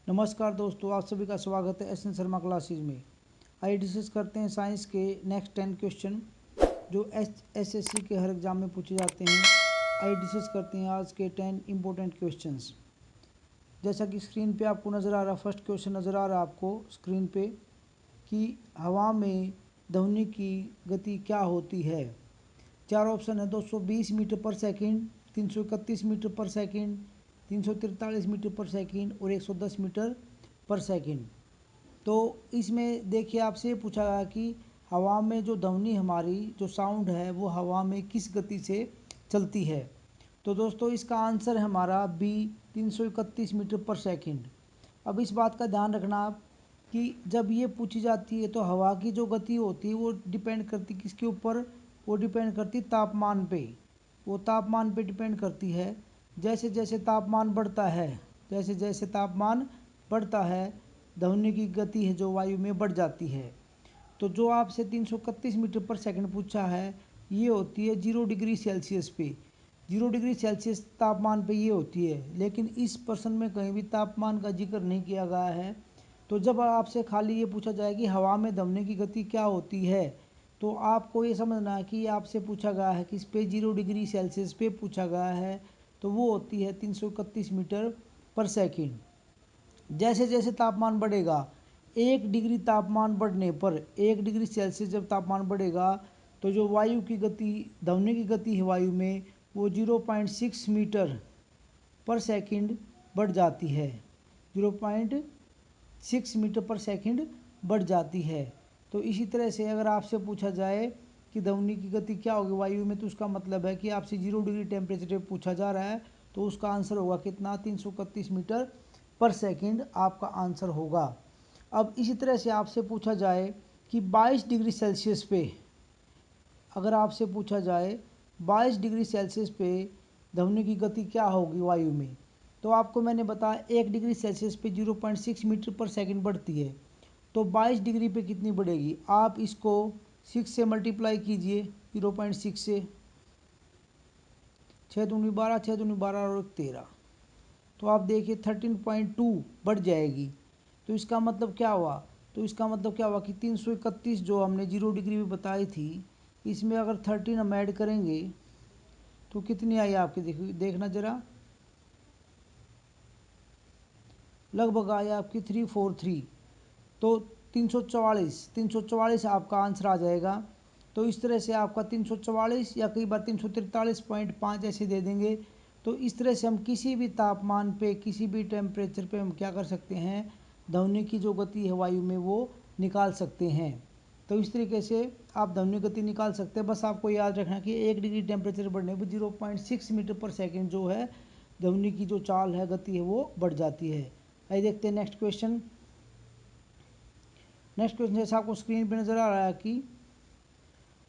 नमस्कार दोस्तों, आप सभी का स्वागत है एस.एन. शर्मा क्लासेज में। आइए डिस्कस करते हैं साइंस के नेक्स्ट 10 क्वेश्चन जो एसएससी के हर एग्जाम में पूछे जाते हैं। आइए डिस्कस करते हैं आज के 10 इम्पोर्टेंट क्वेश्चंस। जैसा कि स्क्रीन पे आपको नज़र आ रहा, फर्स्ट क्वेश्चन नज़र आ रहा है आपको स्क्रीन पे कि हवा में ध्वनि की गति क्या होती है। चार ऑप्शन है 220 मीटर पर सेकेंड, 331 मीटर पर सेकेंड, 343 मीटर पर सेकेंड और 110 मीटर पर सेकेंड। तो इसमें देखिए आपसे पूछा गया कि हवा में जो ध्वनि हमारी जो साउंड है वो हवा में किस गति से चलती है। तो दोस्तों इसका आंसर है हमारा बी 331 मीटर पर सेकेंड। अब इस बात का ध्यान रखना आप कि जब ये पूछी जाती है तो हवा की जो गति होती है वो डिपेंड करती किसके ऊपर, वो डिपेंड करती तापमान पे। वो तापमान पे डिपेंड करती है। जैसे जैसे तापमान बढ़ता है, जैसे जैसे तापमान बढ़ता है ध्वनि की गति है जो वायु में बढ़ जाती है। तो जो आपसे 331 मीटर पर सेकंड पूछा है ये होती है 0 डिग्री सेल्सियस पे। 0 डिग्री सेल्सियस तापमान पे ये होती है, लेकिन इस प्रश्न में कहीं भी तापमान का जिक्र नहीं किया गया है। तो जब आपसे खाली ये पूछा जाए कि हवा में ध्वनि की गति क्या होती है तो आपको ये समझना है कि आपसे पूछा गया है किस पे, 0 डिग्री सेल्सियस पे पूछा गया है। तो वो होती है 331 मीटर पर सेकेंड। जैसे जैसे तापमान बढ़ेगा, 1 डिग्री तापमान बढ़ने पर, 1 डिग्री सेल्सियस जब तापमान बढ़ेगा तो जो वायु की गति, ध्वनि की गति है वायु में वो 0.6 मीटर पर सेकंड बढ़ जाती है। 0.6 मीटर पर सेकंड बढ़ जाती है। तो इसी तरह से अगर आपसे पूछा जाए कि ध्वनि की गति क्या होगी वायु में, तो उसका मतलब है कि आपसे 0 डिग्री टेम्परेचर पे पूछा जा रहा है तो उसका आंसर होगा कितना, 331 मीटर पर सेकंड आपका आंसर होगा। अब इसी तरह से आपसे पूछा जाए कि 22 डिग्री सेल्सियस पे, अगर आपसे पूछा जाए 22 डिग्री सेल्सियस पे ध्वनि की गति क्या होगी वायु में, तो आपको मैंने बताया 1 डिग्री सेल्सियस पे 0.6 मीटर पर सेकंड बढ़ती है। तो 22 डिग्री पे कितनी बढ़ेगी, आप इसको 6 से मल्टीप्लाई कीजिए, 0.6 से, 6 दूनी 12, 6 दूनी 12 और 13, तो आप देखिए 13.2 बढ़ जाएगी। तो इसका मतलब क्या हुआ, तो इसका मतलब क्या हुआ कि 331 जो हमने 0 डिग्री में बताई थी इसमें अगर 13 हम ऐड करेंगे तो कितनी आई आपकी, देखना ज़रा, लगभग आई आपकी 343। तो 344 आपका आंसर आ जाएगा। तो इस तरह से आपका 344 या कई बार 343.5 ऐसे दे देंगे। तो इस तरह से हम किसी भी तापमान पे, किसी भी टेम्परेचर पे हम क्या कर सकते हैं, ध्वनि की जो गति है वायु में वो निकाल सकते हैं। तो इस तरीके से आप ध्वनि गति निकाल सकते हैं। बस आपको याद रखना कि 1 डिग्री टेम्परेचर बढ़ने पर 0.6 मीटर पर सेकेंड जो है ध्वनि की जो चाल है, गति है, वो बढ़ जाती है। आइए देखते हैं नेक्स्ट क्वेश्चन। नेक्स्ट क्वेश्चन जैसा आपको स्क्रीन पर नजर आ रहा है कि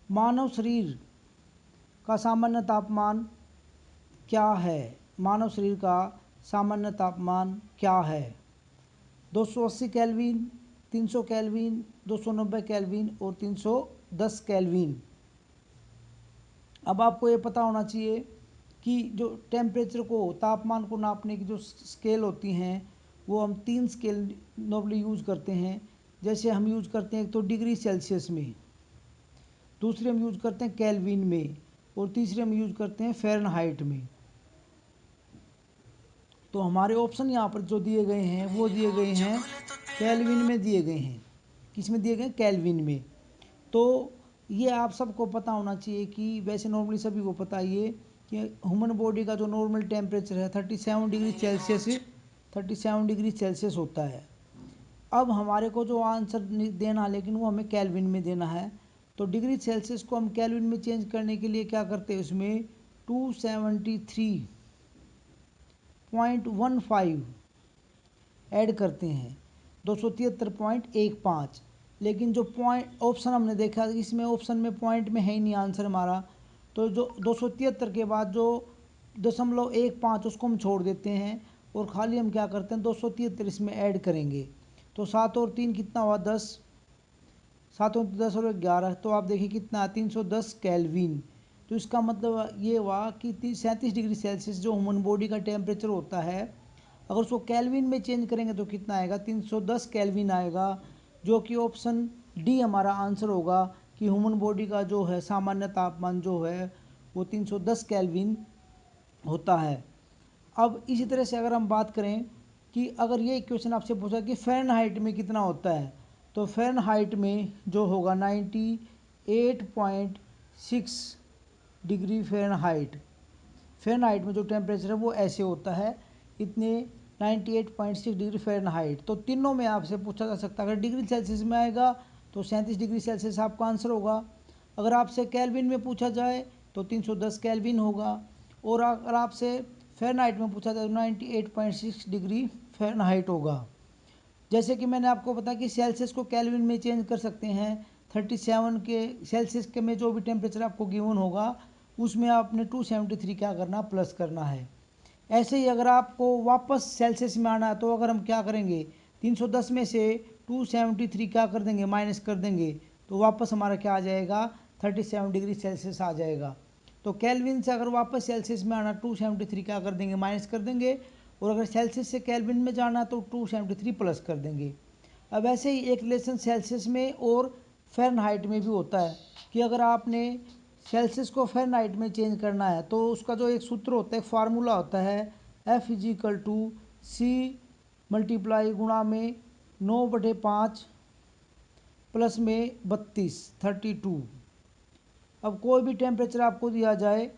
मानव शरीर का सामान्य तापमान क्या है। मानव शरीर का सामान्य तापमान क्या है, 280 केल्विन, 300 केल्विन, 290 केल्विन और 310 केल्विन। अब आपको ये पता होना चाहिए कि जो टेम्परेचर को, तापमान को नापने की जो स्केल होती हैं वो हम 3 स्केल नॉर्मली यूज़ करते हैं। जैसे हम यूज़ करते हैं एक तो डिग्री सेल्सियस में, दूसरे हम यूज़ करते हैं केल्विन में और तीसरे हम यूज़ करते हैं फ़ारेनहाइट में। तो हमारे ऑप्शन यहाँ पर जो दिए गए हैं वो दिए गए हैं केल्विन में दिए गए हैं। किस में दिए गए हैं, केल्विन में। तो ये आप सबको पता होना चाहिए कि वैसे नॉर्मली सभी को पता ही है कि ह्यूमन बॉडी का जो नॉर्मल टेम्परेचर है 37 डिग्री सेल्सियस, 37 डिग्री सेल्सियस होता है। अब हमारे को जो आंसर देना है लेकिन वो हमें केल्विन में देना है। तो डिग्री सेल्सियस को हम केल्विन में चेंज करने के लिए क्या करते हैं, उसमें 273.15 ऐड करते हैं, 273.15। लेकिन जो पॉइंट ऑप्शन हमने देखा इसमें ऑप्शन में पॉइंट में है ही नहीं आंसर हमारा। तो जो 273 के बाद जो 0.15 उसको हम छोड़ देते हैं और खाली हम क्या करते हैं 273 इसमें ऐड करेंगे। तो 7 और 3 कितना हुआ, 10, 7 और 10 और 11, तो आप देखिए कितना 310 केल्विन। तो इसका मतलब ये हुआ कि 37 डिग्री सेल्सियस जो ह्यूमन बॉडी का टेम्परेचर होता है अगर उसको केल्विन में चेंज करेंगे तो कितना आएगा, 310 केल्विन आएगा, जो कि ऑप्शन डी हमारा आंसर होगा कि ह्यूमन बॉडी का जो है सामान्य तापमान जो है वो 310 केल्विन होता है। अब इसी तरह से अगर हम बात करें कि अगर ये इक्वेशन आपसे पूछा कि फ़ारेनहाइट में कितना होता है, तो फ़ारेनहाइट में जो होगा 98.6 डिग्री फ़ारेनहाइट। फ़ारेनहाइट में जो टेम्परेचर है वो ऐसे होता है, इतने 98.6 डिग्री फ़ारेनहाइट। तो तीनों में आपसे पूछा जा सकता है, अगर डिग्री सेल्सियस में आएगा तो 37 डिग्री सेल्सियस आपका आंसर होगा। अगर आपसे केल्विन में पूछा जाए तो 310 केल्विन होगा, और अगर आपसे फ़ारेनहाइट में पूछा जाए तो 98.6 डिग्री फ़ारेनहाइट होगा। जैसे कि मैंने आपको बताया कि सेल्सियस को केल्विन में चेंज कर सकते हैं। 37 के सेल्सियस के में जो भी टेम्परेचर आपको गिवन होगा उसमें आपने 273 क्या करना, प्लस करना है। ऐसे ही अगर आपको वापस सेल्सियस में आना है तो अगर हम क्या करेंगे, 310 में से 273 क्या कर देंगे, माइनस कर देंगे, तो वापस हमारा क्या आ जाएगा, 37 डिग्री सेल्सियस आ जाएगा। तो केल्विन से अगर वापस सेल्सियस में आना 273 क्या कर देंगे, माइनस कर देंगे, और अगर सेल्सियस से केल्विन में जाना तो 273 प्लस कर देंगे। अब ऐसे ही एक रिलेशन सेल्सियस में और फ़ारेनहाइट में भी होता है कि अगर आपने सेल्सियस को फ़ारेनहाइट में चेंज करना है तो उसका जो एक सूत्र होता है, एक फार्मूला होता है, F=C मल्टीप्लाई गुणा में 9/5 प्लस में 32। अब कोई भी टेम्परेचर आपको दिया जाए,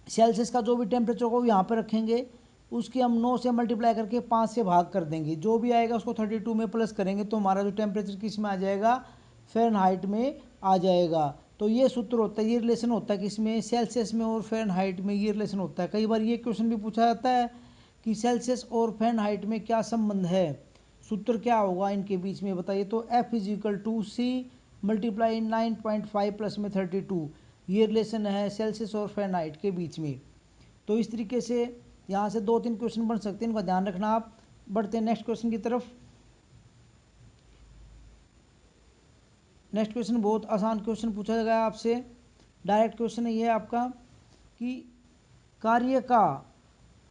सेल्सियस का जो भी टेम्परेचर को यहाँ पर रखेंगे, उसकी हम 9 से मल्टीप्लाई करके 5 से भाग कर देंगे, जो भी आएगा उसको 32 में प्लस करेंगे, तो हमारा जो टेम्परेचर किस में आ जाएगा, फ़ारेनहाइट में आ जाएगा। तो ये सूत्र होता है, ये रिलेशन होता है किसमें, सेल्सियस में और फ़ारेनहाइट में ये रिलेशन होता है। कई बार ये क्वेश्चन भी पूछा जाता है कि सेल्सियस और फ़ारेनहाइट में क्या संबंध है, सूत्र क्या होगा इनके बीच में बताइए। तो F=C मल्टीप्लाई 9.5 प्लस में 32, ये रिलेशन है सेल्सियस और फ़ारेनहाइट के बीच में। तो इस तरीके से यहाँ से 2-3 क्वेश्चन बन सकते हैं, इनका ध्यान रखना आप। बढ़ते हैं नेक्स्ट क्वेश्चन की तरफ। नेक्स्ट क्वेश्चन बहुत आसान क्वेश्चन पूछा गया आपसे, डायरेक्ट क्वेश्चन है ये आपका कि कार्य का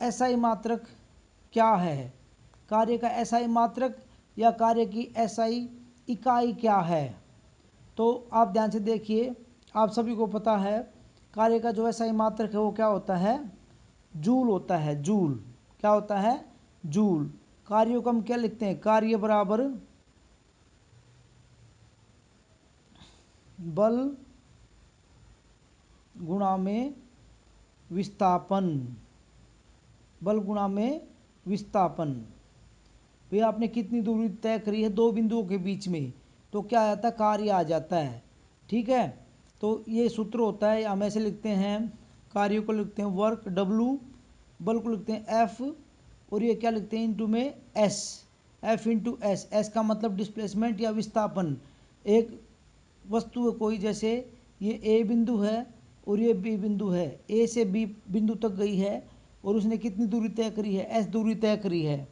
एसआई मात्रक क्या है, कार्य का एसआई मात्रक या कार्य की एसआई इकाई क्या है। तो आप ध्यान से देखिए, आप सभी को पता है कार्य का जो एसआई मात्रक है वो क्या होता है, जूल होता है। जूल क्या होता है, जूल। कार्यों को हम क्या लिखते हैं, कार्य बराबर बल गुणा में विस्थापन, बल गुणा में विस्थापन। भैया आपने कितनी दूरी तय करी है दो बिंदुओं के बीच में, तो क्या आ जाता है, कार्य आ जाता है। ठीक है, तो ये सूत्र होता है, हम ऐसे लिखते हैं, कार्य को लिखते हैं वर्क W, बल को लिखते हैं F, और ये क्या लिखते हैं इनटू में S, F/S। S का मतलब डिस्प्लेसमेंट या विस्थापन। एक वस्तु है कोई, जैसे ये A बिंदु है और ये B बिंदु है, A से B बिंदु तक गई है और उसने कितनी दूरी तय करी है, S दूरी तय करी है।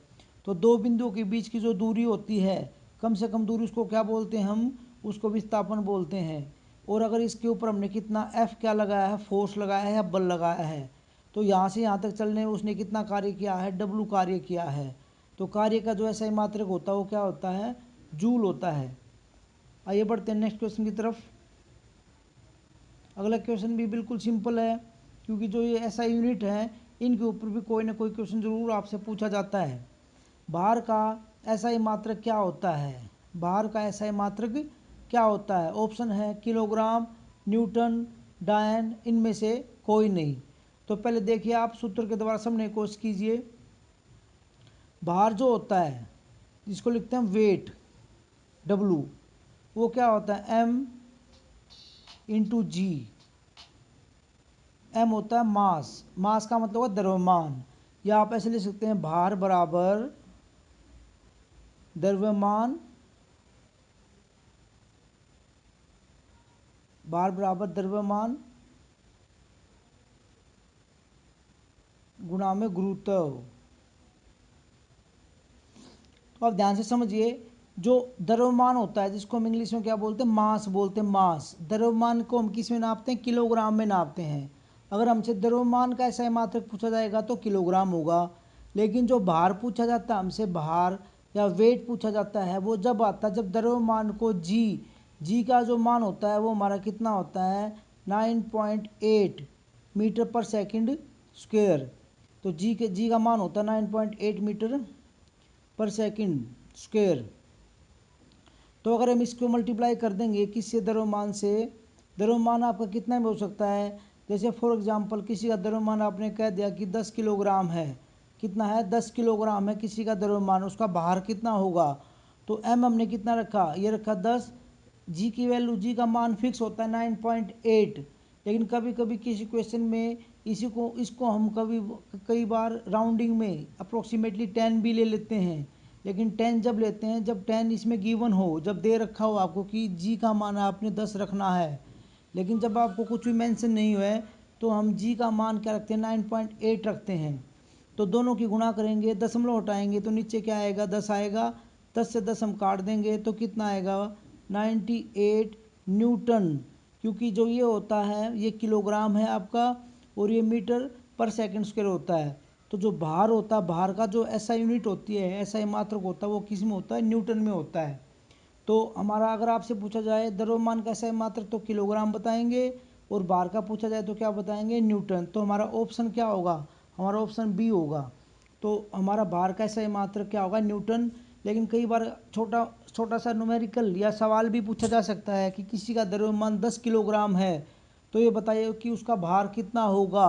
तो दो बिंदुओं के बीच की जो दूरी होती है, कम से कम दूरी, उसको क्या बोलते हैं हम, उसको विस्थापन बोलते हैं। और अगर इसके ऊपर हमने कितना F क्या लगाया है, फोर्स लगाया है या बल लगाया है, तो यहाँ से यहाँ तक चलने में उसने कितना कार्य किया है, W कार्य किया है। तो कार्य का जो ऐसा मात्रक होता है वो क्या होता है, जूल होता है। आइए बढ़ते हैं नेक्स्ट क्वेश्चन की तरफ। अगला क्वेश्चन भी बिल्कुल सिंपल है, क्योंकि जो ये ऐसा यूनिट है इनके ऊपर भी कोई ना कोई क्वेश्चन ज़रूर आपसे पूछा जाता है। भार का एसआई मात्रक क्या होता है, भार का एसआई मात्रक क्या होता है। ऑप्शन है किलोग्राम, न्यूटन, डायन, इनमें से कोई नहीं। तो पहले देखिए आप सूत्र के द्वारा समझने की कोशिश कीजिए। भार जो होता है जिसको लिखते हैं वेट W, वो क्या होता है, M/G। M होता है मास, मास का मतलब है द्रव्यमान, या आप ऐसे लिख सकते हैं भार बराबर द्रव्यमान, भार बराबर द्रव्यमान गुणा में गुरुत्व। तो आप ध्यान से समझिए, जो द्रव्यमान होता है जिसको हम इंग्लिश में क्या बोलते हैं, मास बोलते हैं, मास। द्रव्यमान को हम किस में नापते हैं, किलोग्राम में नापते हैं। अगर हमसे द्रव्यमान का ऐसा मात्रक पूछा जाएगा तो किलोग्राम होगा, लेकिन जो भार पूछा जाता है हमसे, भार या वेट पूछा जाता है, वो जब आता है जब द्रव्यमान को जी का जो मान होता है वो हमारा कितना होता है 9.8 मीटर पर सेकंड स्क्वायर। तो जी का मान होता है 9.8 मीटर पर सेकंड स्क्वायर। तो अगर हम इसको मल्टीप्लाई कर देंगे किससे, द्रव्यमान से, द्रव्यमान आपका कितना में हो सकता है, जैसे फॉर एग्जांपल किसी का द्रव्यमान आपने कह दिया कि 10 किलोग्राम है, कितना है 10 किलोग्राम है किसी का द्रव्यमान, उसका भार कितना होगा, तो एम हमने कितना रखा, ये रखा 10, जी की वैल्यू, जी का मान फिक्स होता है 9.8, लेकिन कभी कभी किसी क्वेश्चन में इसको हम कई बार राउंडिंग में अप्रोक्सीमेटली 10 भी ले लेते हैं, लेकिन 10 जब लेते हैं जब 10 इसमें गिवन हो, जब दे रखा हो आपको कि जी का मान आपने 10 रखना है, लेकिन जब आपको कुछ भी मेंशन नहीं हुआ है तो हम जी का मान क्या रखते हैं 9.8 रखते हैं। तो दोनों की गुणा करेंगे, दशमलव हटाएंगे तो नीचे क्या आएगा 10 आएगा, 10 से 10 हम काट देंगे तो कितना आएगा 98 न्यूटन, क्योंकि जो ये होता है ये किलोग्राम है आपका और ये मीटर पर सेकंड स्क्वायर होता है। तो जो भार होता है, भार का जो एसआई यूनिट होती है, एसआई मात्रक होता है, वो किस में होता है, न्यूटन में होता है। तो हमारा अगर आपसे पूछा जाए द्रव्यमान का एसआई मात्रक तो किलोग्राम बताएंगे, और भार का पूछा जाए तो क्या बताएंगे, न्यूटन। तो हमारा ऑप्शन क्या होगा, हमारा ऑप्शन बी होगा। तो हमारा भार का एसआई मात्रक क्या होगा, न्यूटन। लेकिन कई बार छोटा छोटा सा न्यूमेरिकल या सवाल भी पूछा जा सकता है कि किसी का द्रव्यमान 10 किलोग्राम है, तो ये बताइए कि उसका भार कितना होगा।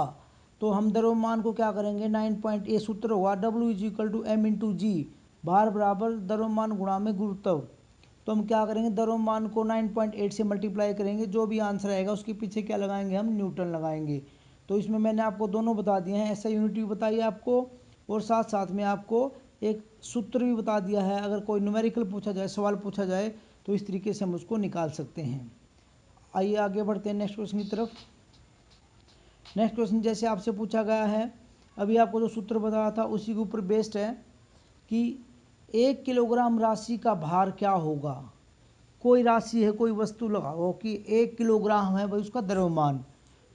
तो हम द्रव्यमान को क्या करेंगे 9.8 सूत्र होगा W=m/g, भार बराबर द्रव्यमान गुणा में गुरुत्व। तो हम क्या करेंगे द्रव्यमान को 9.8 से मल्टीप्लाई करेंगे, जो भी आंसर आएगा उसके पीछे क्या लगाएंगे, हम न्यूटन लगाएंगे। तो इसमें मैंने आपको दोनों बता दिए हैं, ऐसा यूनिट भी बताई आपको और साथ साथ में आपको एक सूत्र भी बता दिया है। अगर कोई न्यूमेरिकल पूछा जाए, सवाल पूछा जाए तो इस तरीके से हम उसको निकाल सकते हैं। आइए आगे बढ़ते हैं नेक्स्ट क्वेश्चन की तरफ। नेक्स्ट क्वेश्चन जैसे आपसे पूछा गया है, अभी आपको जो सूत्र बताया था उसी के ऊपर बेस्ड है कि 1 किलोग्राम राशि का भार क्या होगा। कोई राशि है, कोई वस्तु लगाओ कि 1 किलोग्राम है भाई उसका द्रव्यमान,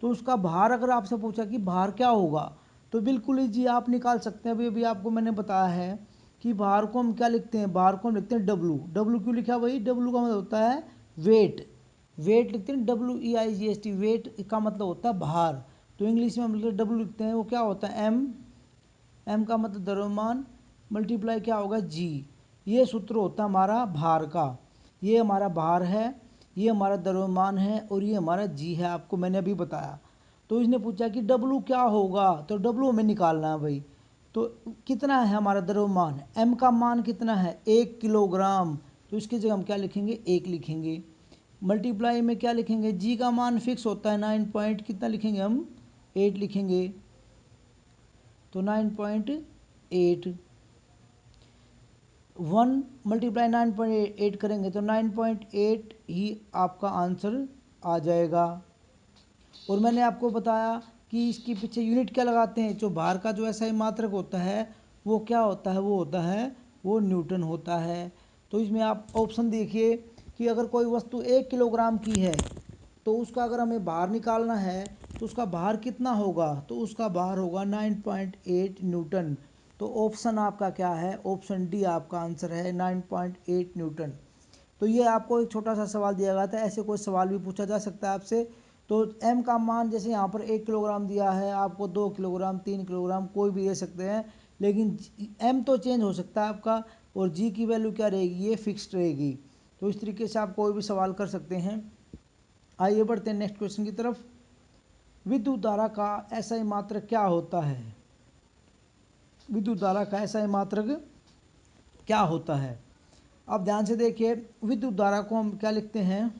तो उसका भार अगर आपसे पूछा कि भार क्या होगा, तो बिल्कुल ही जी आप निकाल सकते हैं। अभी अभी आपको मैंने बताया है कि भार को हम क्या लिखते हैं, भार को हम लिखते हैं डब्लू। डब्लू क्यों लिखा भाई, डब्लू का मतलब होता है वेट, वेट लिखते हैं WEIGHT, वेट का मतलब होता है भार। तो इंग्लिश में हम डब्लू लिखते हैं, वो क्या होता है एम, एम का मतलब द्रव्यमान, मल्टीप्लाई क्या होगा जी। ये सूत्र होता है हमारा भार का, ये हमारा भार है, ये हमारा द्रव्यमान है और ये हमारा जी है, आपको मैंने अभी बताया। तो इसने पूछा कि डब्लू क्या होगा, तो डब्लू हमें निकालना है भाई। तो कितना है हमारा द्रव्यमान, एम का मान कितना है 1 किलोग्राम, तो इसकी जगह हम क्या लिखेंगे 1 लिखेंगे। मल्टीप्लाई में क्या लिखेंगे, जी का मान फिक्स होता है 9 पॉइंट कितना लिखेंगे हम 8 लिखेंगे। तो 9.8, 1 मल्टीप्लाई 9.8 करेंगे तो 9.8 ही आपका आंसर आ जाएगा। और मैंने आपको बताया कि इसके पीछे यूनिट क्या लगाते हैं, जो भार का जो ऐसा ही मात्रक होता है वो क्या होता है, वो होता है वो न्यूटन होता है। तो इसमें आप ऑप्शन देखिए कि अगर कोई वस्तु 1 किलोग्राम की है तो उसका अगर हमें भार निकालना है तो उसका भार कितना होगा, तो उसका भार होगा 9.8 न्यूटन। तो ऑप्शन आपका क्या है, ऑप्शन डी आपका आंसर है 9.8 न्यूटन। तो ये आपको एक छोटा सा सवाल दिया गया था, ऐसे कोई सवाल भी पूछा जा सकता है आपसे। तो एम का मान जैसे यहाँ पर 1 किलोग्राम दिया है, आपको 2 किलोग्राम 3 किलोग्राम कोई भी दे सकते हैं, लेकिन एम तो चेंज हो सकता है आपका, और जी की वैल्यू क्या रहेगी, ये फिक्स्ड रहेगी। तो इस तरीके से आप कोई भी सवाल कर सकते हैं। आइए बढ़ते हैं नेक्स्ट क्वेश्चन की तरफ। विद्युत धारा का एसआई मात्रक क्या होता है, विद्युत धारा का एसआई मात्रक क्या होता है। अब ध्यान से देखिए, विद्युत धारा को हम क्या लिखते हैं,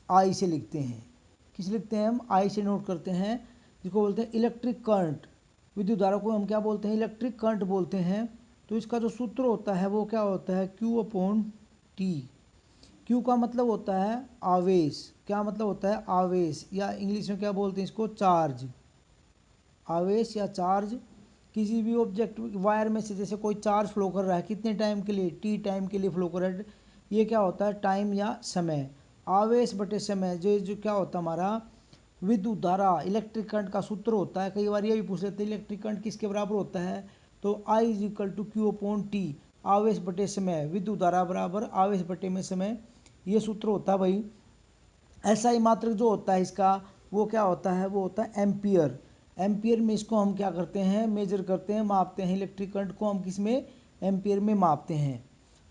आई से लिखते हैं। किस लिखते हैं हम, आई से नोट करते हैं, जिसको बोलते हैं इलेक्ट्रिक करंट। विद्युत धारा को हम क्या बोलते हैं, इलेक्ट्रिक करंट बोलते हैं। तो इसका जो सूत्र होता है वो क्या होता है, Q/T। क्यू का मतलब होता है आवेश, क्या मतलब होता है आवेश, या इंग्लिश में क्या बोलते हैं इसको, चार्ज। आवेश या चार्ज किसी भी ऑब्जेक्ट वायर में से, जैसे कोई चार्ज फ्लो कर रहा है कितने टाइम के लिए, T टाइम के लिए फ्लो कर रहा है, ये क्या होता है टाइम या समय। आवेश बटे समय जो जो क्या होता है हमारा विद्युत धारा इलेक्ट्रिक करंट का सूत्र होता है। कई बार ये भी पूछ लेते हैं इलेक्ट्रिक करंट किसके बराबर होता है, तो I is equal to Q upon T, आवेश बटे समय, विद्युत धारा बराबर आवेश बटे में समय, ये सूत्र होता है भाई। ऐसा ही मात्रक जो होता है इसका वो क्या होता है, वो होता है एम्पियर। एम्पियर में इसको हम क्या करते हैं, मेजर करते हैं, मापते हैं। इलेक्ट्रिक करंट को हम किस में, एम्पियर में मापते हैं।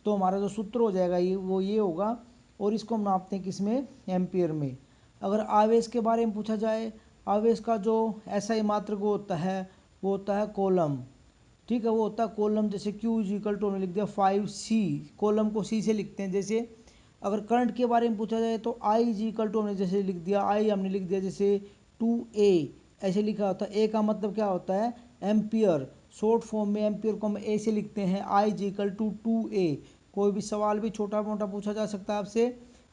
तो हमारा जो सूत्र हो जाएगा ये वो ये होगा, और इसको हम नापते हैं किस में, एम्पियर में। अगर आवेश के बारे में पूछा जाए, आवेश का जो ऐसा ही मात्रक होता है वो होता है कॉलम। ठीक है, वो होता है कॉलम। जैसे Q इज इक्वल टू लिख दिया 5C, कॉलम को C से लिखते हैं। जैसे अगर करंट के बारे में पूछा जाए तो I इज इक्वल टू हमने जैसे लिख दिया, I हमने लिख दिया जैसे 2A, ऐसे लिखा होता है। A का मतलब क्या होता है, एम्पियर। शॉर्ट फॉर्म में एम्पियर को हम A से लिखते हैं, I is equal to 2A। कोई भी सवाल भी छोटा मोटा पूछा जा सकता है आपसे,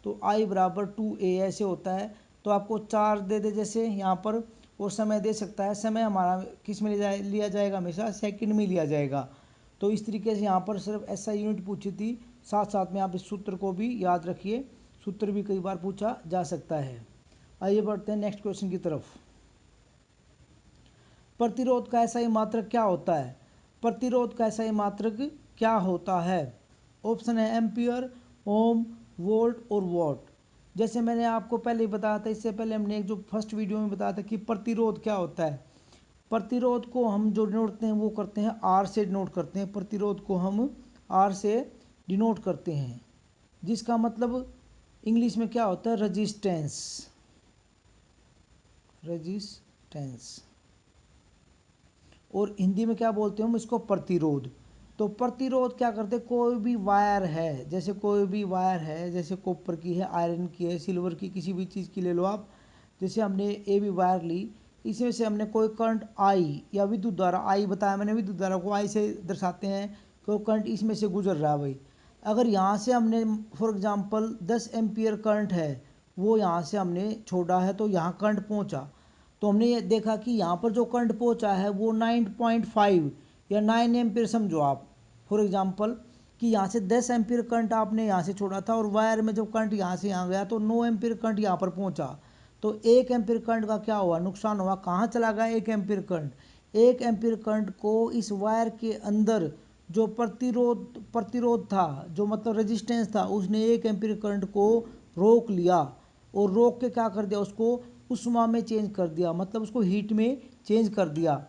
तो I बराबर 2A ऐसे होता है। तो आपको चार्ज दे दे जैसे यहाँ पर, और समय दे सकता है। समय हमारा किस में लिया जाएगा, हमेशा सेकंड में लिया जाएगा। तो इस तरीके से यहाँ पर सिर्फ ऐसा यूनिट पूछी थी। साथ साथ में आप इस सूत्र को भी याद रखिए, सूत्र भी कई बार पूछा जा सकता है। आइए बढ़ते हैं नेक्स्ट क्वेश्चन की तरफ। प्रतिरोध का ऐसा ही मात्रक क्या होता है, प्रतिरोध का ऐसा ही मात्रक क्या होता है। ऑप्शन है एम्पियर, ओम, वोल्ट और वॉट। जैसे मैंने आपको पहले ही बताया था, इससे पहले हमने एक जो फर्स्ट वीडियो में बताया था कि प्रतिरोध क्या होता है। प्रतिरोध को हम जो डिनोटते हैं वो करते हैं आर से डिनोट करते हैं। प्रतिरोध को हम आर से डिनोट करते हैं, जिसका मतलब इंग्लिश में क्या होता है, रेजिस्टेंस। रेजिस्टेंस। और हिंदी में क्या बोलते हैं हम इसको, प्रतिरोध। तो प्रतिरोध क्या करते हैं, कोई भी वायर है, जैसे कोई भी वायर है, जैसे कॉपर की है, आयरन की है, सिल्वर की, किसी भी चीज़ की ले लो आप। जैसे हमने ए भी वायर ली, इसमें से हमने कोई करंट आई या विद्युत धारा आई, बताया मैंने विद्युत धारा को आई से दर्शाते हैं, कोई करंट इसमें से गुजर रहा है भाई। अगर यहाँ से हमने फॉर एग्जांपल 10 एम्पियर करंट है, वो यहाँ से हमने छोड़ा है, तो यहाँ करंट पहुँचा, तो हमने ये देखा कि यहाँ पर जो करंट पहुँचा है वो 9.5 या 9 एम्पियर समझो आप। फॉर एग्जांपल कि यहाँ से 10 एम्पियर करंट आपने यहाँ से छोड़ा था, और वायर में जब करंट यहाँ से यहाँ गया तो 9 एम्पियर करंट यहाँ पर पहुँचा। तो 1 एम्पियर करंट का क्या हुआ, नुकसान हुआ। कहाँ चला गया 1 एम्पियर करंट, 1 एम्पियर करंट को इस वायर के अंदर जो प्रतिरोध था, जो मतलब रेजिस्टेंस था, उसने 1 एम्पियर करंट को रोक लिया, और रोक के क्या कर दिया, उसको उष्मा में चेंज कर दिया, मतलब उसको हीट में चेंज कर दिया।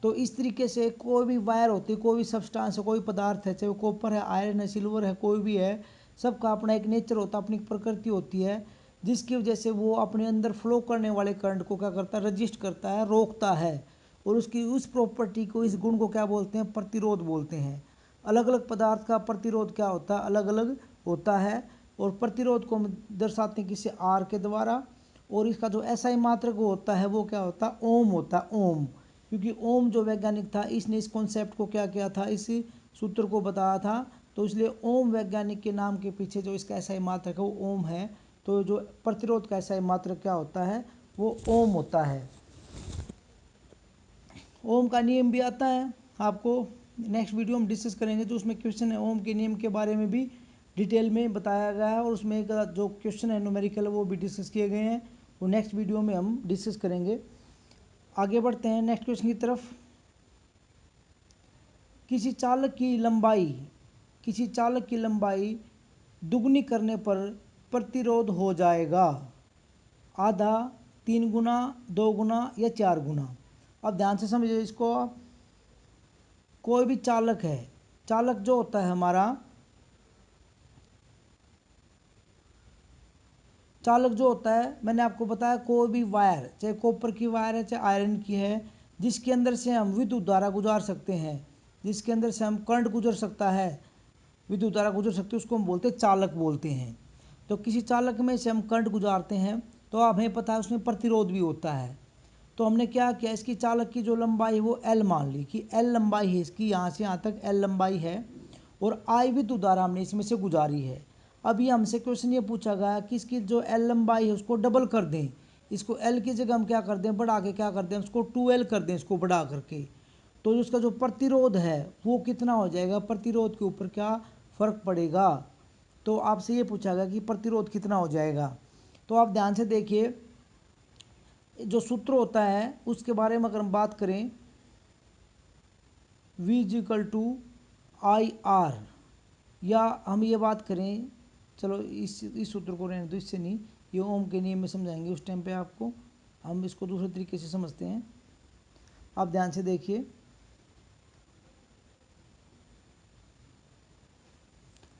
तो इस तरीके से कोई भी वायर होती है, कोई भी सब्सटेंस है, कोई पदार्थ है, चाहे वो कॉपर है, आयरन है, सिल्वर है, कोई भी है, सबका अपना एक नेचर होता है, अपनी प्रकृति होती है, जिसकी वजह से वो अपने अंदर फ्लो करने वाले करंट को क्या करता है, रजिस्ट करता है, रोकता है। और उसकी उस प्रॉपर्टी को, इस गुण को क्या बोलते हैं, प्रतिरोध बोलते हैं। अलग अलग पदार्थ का प्रतिरोध क्या होता है, अलग अलग होता है। और प्रतिरोध को हम दर्शाते हैं किसी आर के द्वारा। और इसका जो ऐसा ही मात्रक होता है वो क्या होता है, ओम होता है, ओम। क्योंकि ओम जो वैज्ञानिक था, इसने इस कॉन्सेप्ट को क्या किया था, इस सूत्र को बताया था, तो इसलिए ओम वैज्ञानिक के नाम के पीछे जो इसका ऐसा ही मात्रक है वो ओम है। तो जो प्रतिरोध का ऐसा ही मात्रक क्या होता है, वो ओम होता है। ओम का नियम भी आता है, आपको नेक्स्ट वीडियो में डिस्कस करेंगे, जो उसमें क्वेश्चन है ओम के नियम के बारे में भी डिटेल में बताया गया है, और उसमें एक जो क्वेश्चन है न्यूमेरिकल वो भी डिस्कस किए गए हैं, वो नेक्स्ट वीडियो में हम डिस्कस करेंगे। आगे बढ़ते हैं नेक्स्ट क्वेश्चन की तरफ। किसी चालक की लंबाई दुगनी करने पर प्रतिरोध हो जाएगा आधा, 3 गुना, 2 गुना या 4 गुना। अब ध्यान से समझिए इसको आप। कोई भी चालक है, चालक जो होता है हमारा, चालक जो होता है, मैंने आपको बताया कोई भी वायर, चाहे कॉपर की वायर है, चाहे आयरन की है, जिसके अंदर से हम विद्युत धारा गुजार सकते हैं, जिसके अंदर से हम करंट गुजर सकता है, विद्युत धारा गुजर सकती है, उसको हम बोलते हैं चालक बोलते हैं। तो किसी चालक में से हम करंट गुजारते हैं, तो हमें पता है उसमें प्रतिरोध भी होता है। तो हमने क्या किया, इसकी चालक की जो लंबाई है वो एल मान ली, कि एल लंबाई है इसकी, यहाँ से यहाँ तक एल लंबाई है, और आई विद्युत धारा हमने इसमें से गुजारी है। अब ये हमसे क्वेश्चन ये पूछा गया कि इसकी जो एल लंबाई है उसको डबल कर दें, इसको एल की जगह हम क्या कर दें, बढ़ा के क्या कर दें, उसको 2L कर दें, इसको बढ़ा करके। तो उसका जो प्रतिरोध है वो कितना हो जाएगा, प्रतिरोध के ऊपर क्या फ़र्क पड़ेगा। तो आपसे ये पूछा गया कि प्रतिरोध कितना हो जाएगा। तो आप ध्यान से देखिए, जो सूत्र होता है उसके बारे में अगर हम बात करें, V = IR, या हम ये बात करें, चलो इस सूत्र को रहने दो, इससे नहीं, ये ओम के नियम में समझाएंगे उस टाइम पे आपको। हम इसको दूसरे तरीके से समझते हैं। आप ध्यान से देखिए,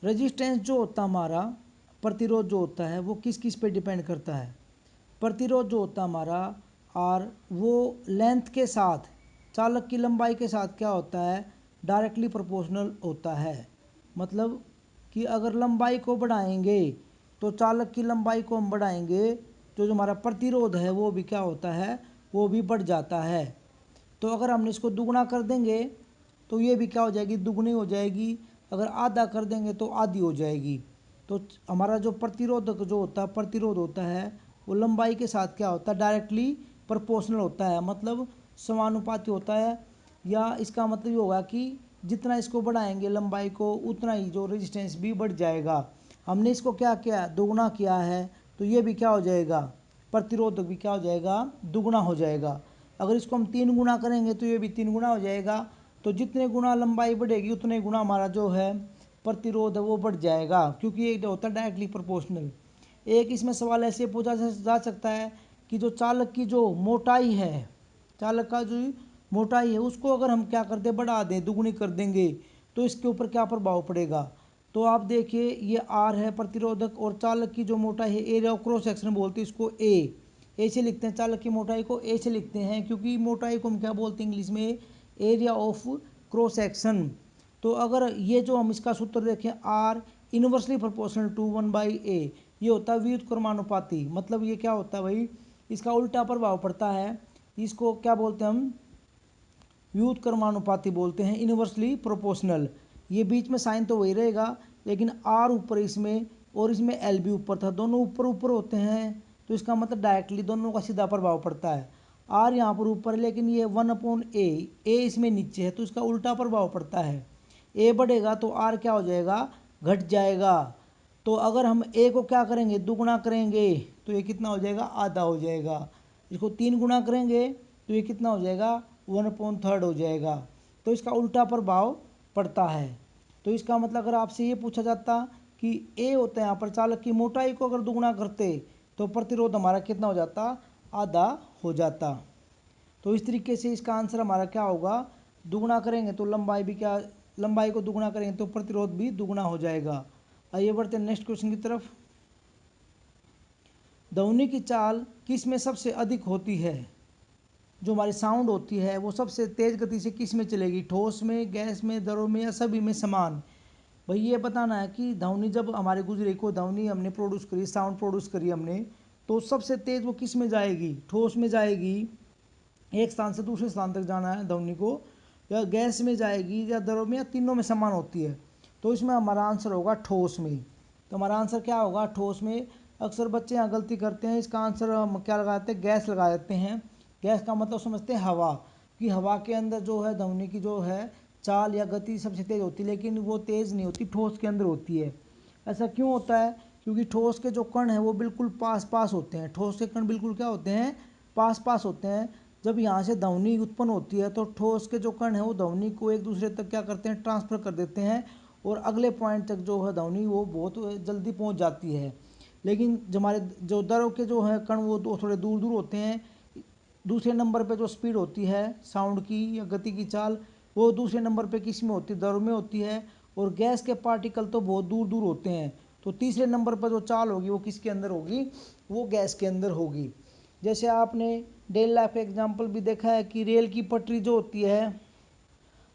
रेजिस्टेंस जो होता है हमारा, प्रतिरोध जो होता है वो किस किस पे डिपेंड करता है। प्रतिरोध जो होता है हमारा R, वो लेंथ के साथ, चालक की लंबाई के साथ क्या होता है, डायरेक्टली प्रोपोर्शनल होता है। मतलब कि अगर लंबाई को बढ़ाएंगे तो चालक की लंबाई को हम बढ़ाएंगे तो जो हमारा प्रतिरोध है वो भी क्या होता है, वो भी बढ़ जाता है। तो अगर हमने इसको दुगना कर देंगे तो ये भी क्या हो जाएगी, दुगनी हो जाएगी। अगर आधा कर देंगे तो आधी हो जाएगी। तो हमारा जो प्रतिरोधक जो होता है, प्रतिरोध होता है, वो लंबाई के साथ क्या होता है, डायरेक्टली प्रोपोर्शनल होता है, मतलब समानुपाती होता है। या इसका मतलब ये होगा कि जितना इसको बढ़ाएंगे लंबाई को, उतना ही जो रेजिस्टेंस भी बढ़ जाएगा। हमने इसको क्या किया, दोगुना किया है, तो ये भी क्या हो जाएगा, प्रतिरोधक भी क्या हो जाएगा, दुगुना हो जाएगा। अगर इसको हम 3 गुना करेंगे तो ये भी 3 गुना हो जाएगा। तो जितने गुना लंबाई बढ़ेगी उतने गुना हमारा जो है प्रतिरोध है वो बढ़ जाएगा, क्योंकि ये जो होता है डायरेक्टली प्रोपोर्शनल। एक इसमें सवाल ऐसे पूछा जा सकता है कि जो चालक की जो मोटाई है, चालक का जो मोटाई है उसको अगर हम क्या कर दें, बढ़ा दें, दुगुनी कर देंगे, तो इसके ऊपर क्या प्रभाव पड़ेगा। तो आप देखिए, ये R है प्रतिरोधक, और चालक की जो मोटाई है, एरिया ऑफ क्रॉस सेक्शन बोलते हैं इसको, ए से लिखते हैं, चालक की मोटाई को ए से लिखते हैं, क्योंकि मोटाई को हम क्या बोलते हैं इंग्लिश में, एरिया ऑफ क्रॉस सेक्शन। तो अगर ये जो हम इसका सूत्र देखें, R inversely proportional to 1/a, ये होता है व्युत्क्रमानुपाती। मतलब ये क्या होता है भाई, इसका उल्टा प्रभाव पड़ता है, इसको क्या बोलते हैं हम, व्युत्क्रमानुपाती बोलते हैं, इनवर्सली प्रोपोर्शनल। ये बीच में साइन तो वही रहेगा, लेकिन R ऊपर इसमें और इसमें L भी ऊपर था, दोनों ऊपर ऊपर होते हैं, तो इसका मतलब डायरेक्टली दोनों का सीधा प्रभाव पड़ता है। R यहाँ पर ऊपर है, लेकिन ये 1/a, ए इसमें नीचे है, तो इसका उल्टा प्रभाव पड़ता है। ए बढ़ेगा तो R क्या हो जाएगा, घट जाएगा। तो अगर हम ए को क्या करेंगे, दुगुना करेंगे, तो ये कितना हो जाएगा, आधा हो जाएगा। इसको 3 गुना करेंगे तो ये कितना हो जाएगा, 1/3 हो जाएगा। तो इसका उल्टा प्रभाव पड़ता है। तो इसका मतलब अगर आपसे ये पूछा जाता कि ए होता है यहाँ पर, चालक की मोटाई को अगर दुगुना करते तो प्रतिरोध हमारा कितना हो जाता, आधा हो जाता। तो इस तरीके से इसका आंसर हमारा क्या होगा, दुगुना करेंगे तो लंबाई भी क्या, लंबाई को दुगुना करेंगे तो प्रतिरोध भी दुगुना हो जाएगा। आइए बढ़ते हैं नेक्स्ट क्वेश्चन की तरफ। ध्वनि की चाल किस में सबसे अधिक होती है, जो हमारी साउंड होती है वो सबसे तेज़ गति से किस में चलेगी, ठोस में, गैस में, द्रव में, या सभी में समान। भाई ये बताना है कि ध्वनि जब हमारे गुजरे को ध्वनि हमने प्रोड्यूस करी, साउंड प्रोड्यूस करी हमने, तो सबसे तेज़ वो किस में जाएगी, ठोस में जाएगी, एक स्थान से दूसरे स्थान तक जाना है ध्वनि को, या गैस में जाएगी, या द्रव में, या तीनों में समान होती है। तो इसमें हमारा आंसर होगा ठोस में। तो हमारा आंसर क्या होगा, ठोस में। अक्सर बच्चे यहाँ गलती करते हैं, इसका आंसर हम क्या लगाते हैं, गैस लगा देते हैं। गैस का मतलब समझते हैं हवा, कि हवा के अंदर जो है ध्वनि की जो है चाल या गति सबसे तेज़ होती है, लेकिन वो तेज़ नहीं होती, ठोस के अंदर होती है। ऐसा क्यों होता है, क्योंकि ठोस के जो कण हैं वो बिल्कुल पास पास होते हैं, ठोस के कण बिल्कुल क्या होते हैं, पास पास होते हैं। जब यहाँ से ध्वनि उत्पन्न होती है तो ठोस के जो कण हैं वो ध्वनि को एक दूसरे तक क्या करते हैं, ट्रांसफ़र कर देते हैं, और अगले पॉइंट तक जो है ध्वनि वो बहुत जल्दी पहुँच जाती है। लेकिन जो हमारे जो द्रव के जो है कण वो थोड़े दूर दूर होते हैं। दूसरे नंबर पे जो स्पीड होती है साउंड की या गति की चाल, वो दूसरे नंबर पे किस में होती है, द्रव में होती है। और गैस के पार्टिकल तो बहुत दूर दूर होते हैं, तो तीसरे नंबर पर जो चाल होगी वो किसके अंदर होगी, वो गैस के अंदर होगी। जैसे आपने डेली लाइफ एग्जाम्पल भी देखा है कि रेल की पटरी जो होती है,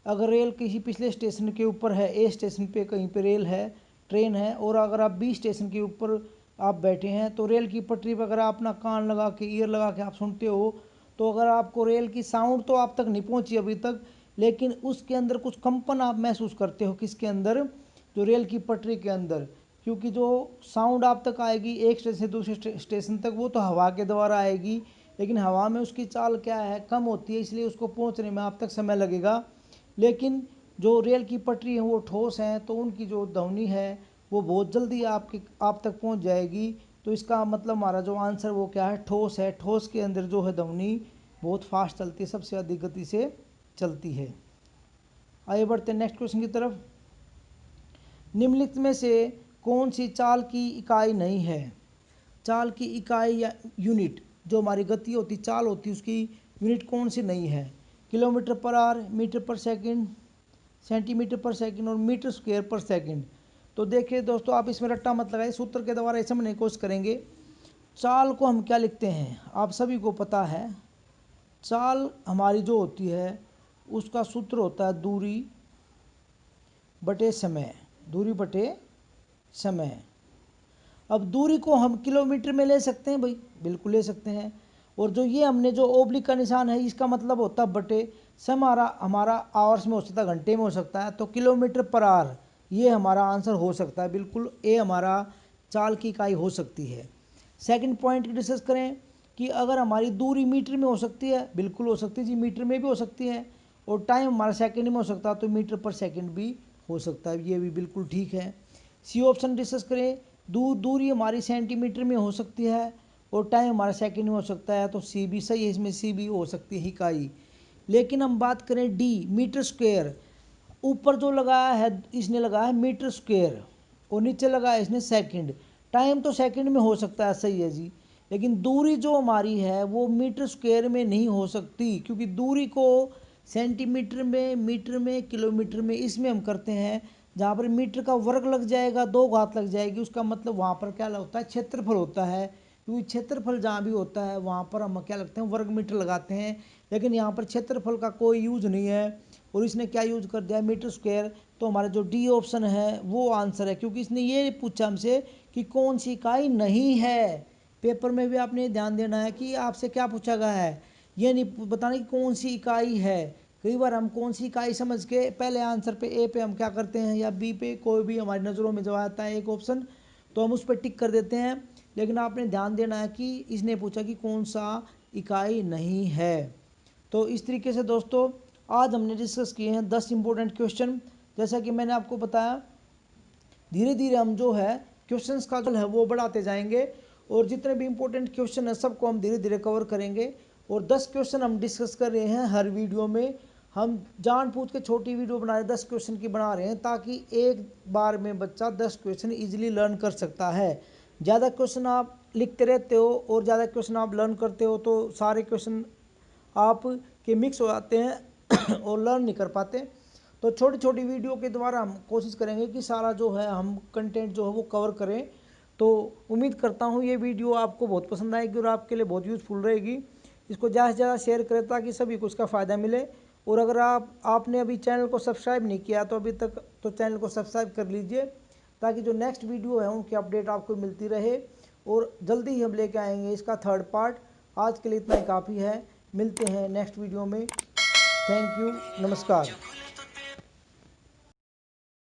अगर रेल किसी पिछले स्टेशन के ऊपर है, ए स्टेशन पे कहीं पे रेल है, ट्रेन है, और अगर आप बी स्टेशन के ऊपर आप बैठे हैं, तो रेल की पटरी पर अगर आप अपना कान लगा के, ईयर लगा के आप सुनते हो, तो अगर आपको रेल की साउंड तो आप तक नहीं पहुंची अभी तक, लेकिन उसके अंदर कुछ कंपन आप महसूस करते हो, किसके अंदर, जो रेल की पटरी के अंदर। क्योंकि जो साउंड आप तक आएगी एक स्टेशन से दूसरे स्टेशन तक, वो तो हवा के द्वारा आएगी, लेकिन हवा में उसकी चाल क्या है, कम होती है, इसलिए उसको पहुंचने में आप तक समय लगेगा। लेकिन जो रेल की पटरी है वो ठोस हैं, तो उनकी जो ध्वनि है वो बहुत जल्दी आप तक पहुंच जाएगी। तो इसका मतलब हमारा जो आंसर वो क्या है, ठोस है। ठोस के अंदर जो है ध्वनि बहुत फास्ट चलती है, सबसे अधिक गति से चलती है। आगे बढ़ते हैं नेक्स्ट क्वेश्चन की तरफ। निम्नलिखित में से कौन सी चाल की इकाई नहीं है? चाल की इकाई या यूनिट, जो हमारी गति होती, चाल होती, उसकी यूनिट कौन सी नहीं है? किलोमीटर पर आवर, मीटर पर सेकंड, सेंटीमीटर पर सेकंड और मीटर स्क्वायर पर सेकंड। तो देखिए दोस्तों, आप इसमें रट्टा मत लगाइए, सूत्र के द्वारा ऐसे समझने की कोशिश करेंगे। चाल को हम क्या लिखते हैं, आप सभी को पता है। चाल हमारी जो होती है उसका सूत्र होता है दूरी बटे समय, दूरी बटे समय। अब दूरी को हम किलोमीटर में ले सकते हैं भाई, बिल्कुल ले सकते हैं। और जो ये हमने जो ओब्लिक का निशान है, इसका मतलब होता है बटे समय। हमारा आवर्स में हो सकता है, घंटे में हो सकता है, तो किलोमीटर पर आवर ये हमारा आंसर हो सकता है। बिल्कुल ए हमारा चाल की इकाई हो सकती है। सेकंड पॉइंट डिस्कस करें कि अगर हमारी दूरी मीटर में हो सकती है, बिल्कुल हो सकती है जी, मीटर में भी हो सकती है। और टाइम हमारा सेकंड में हो सकता है, तो मीटर पर सेकंड भी हो सकता है, ये भी बिल्कुल ठीक है। सी ऑप्शन डिस्कस करें, दूरी हमारी सेंटीमीटर में हो सकती है और टाइम हमारा सेकंड में हो सकता है, तो सी भी सही है, इसमें सी भी हो सकती है इकाई। लेकिन हम बात करें डी, मीटर स्क्वायर, ऊपर जो लगाया है इसने लगाया है मीटर स्क्वायर और नीचे लगाया इसने सेकंड। टाइम तो सेकंड में हो सकता है, सही है जी, लेकिन दूरी जो हमारी है वो मीटर स्क्वायर में नहीं हो सकती, क्योंकि दूरी को सेंटीमीटर में, मीटर में, किलोमीटर में, इसमें हम करते हैं। जहाँ पर मीटर का वर्ग लग जाएगा, 2 घात लग जाएगी, उसका मतलब वहाँ पर क्या होता है, क्षेत्रफल होता है। क्योंकि क्षेत्रफल जहाँ भी होता है वहाँ पर हम क्या लगते हैं, वर्ग मीटर लगाते हैं। लेकिन यहाँ पर क्षेत्रफल का कोई यूज नहीं है और इसने क्या यूज कर दिया, मीटर स्क्वायर। तो हमारा जो डी ऑप्शन है वो आंसर है, क्योंकि इसने ये पूछा हमसे कि कौन सी इकाई नहीं है। पेपर में भी आपने ध्यान देना है कि आपसे क्या पूछा गया है, ये नहीं बताना कि कौन सी इकाई है। कई बार हम कौन सी इकाई समझ के पहले आंसर पे ए पे हम क्या करते हैं या बी पे, कोई भी हमारी नज़रों में जो आता है एक ऑप्शन, तो हम उस पर टिक कर देते हैं। लेकिन आपने ध्यान देना है कि इसने पूछा कि कौन सा इकाई नहीं है। तो इस तरीके से दोस्तों आज हमने डिस्कस किए हैं 10 इंपॉर्टेंट क्वेश्चन। जैसा कि मैंने आपको बताया, धीरे धीरे हम जो है क्वेश्चंस का जो है वो बढ़ाते जाएंगे और जितने भी इंपॉर्टेंट क्वेश्चन है सबको हम धीरे धीरे कवर करेंगे। और 10 क्वेश्चन हम डिस्कस कर रहे हैं हर वीडियो में। हम जानबूझ के छोटी वीडियो बना रहे हैं, 10 क्वेश्चन की बना रहे हैं, ताकि एक बार में बच्चा 10 क्वेश्चन ईजिली लर्न कर सकता है। ज़्यादा क्वेश्चन आप लिखते रहते हो और ज़्यादा क्वेश्चन आप लर्न करते हो तो सारे क्वेश्चन आप के मिक्स हो जाते हैं और लर्न नहीं कर पाते। तो छोटी छोटी वीडियो के द्वारा हम कोशिश करेंगे कि सारा जो है हम कंटेंट जो है वो कवर करें। तो उम्मीद करता हूँ ये वीडियो आपको बहुत पसंद आएगी और आपके लिए बहुत यूज़फुल रहेगी। इसको ज़्यादा से ज़्यादा शेयर करें ताकि सभी को इसका फ़ायदा मिले। और अगर आपने अभी चैनल को सब्सक्राइब नहीं किया तो अभी तक तो चैनल को सब्सक्राइब कर लीजिए, ताकि जो नेक्स्ट वीडियो है उनकी अपडेट आपको मिलती रहे। और जल्दी ही हम लेके आएंगे इसका थर्ड पार्ट। आज के लिए इतना ही काफ़ी है, मिलते हैं नेक्स्ट वीडियो में। थैंक यू, नमस्कार।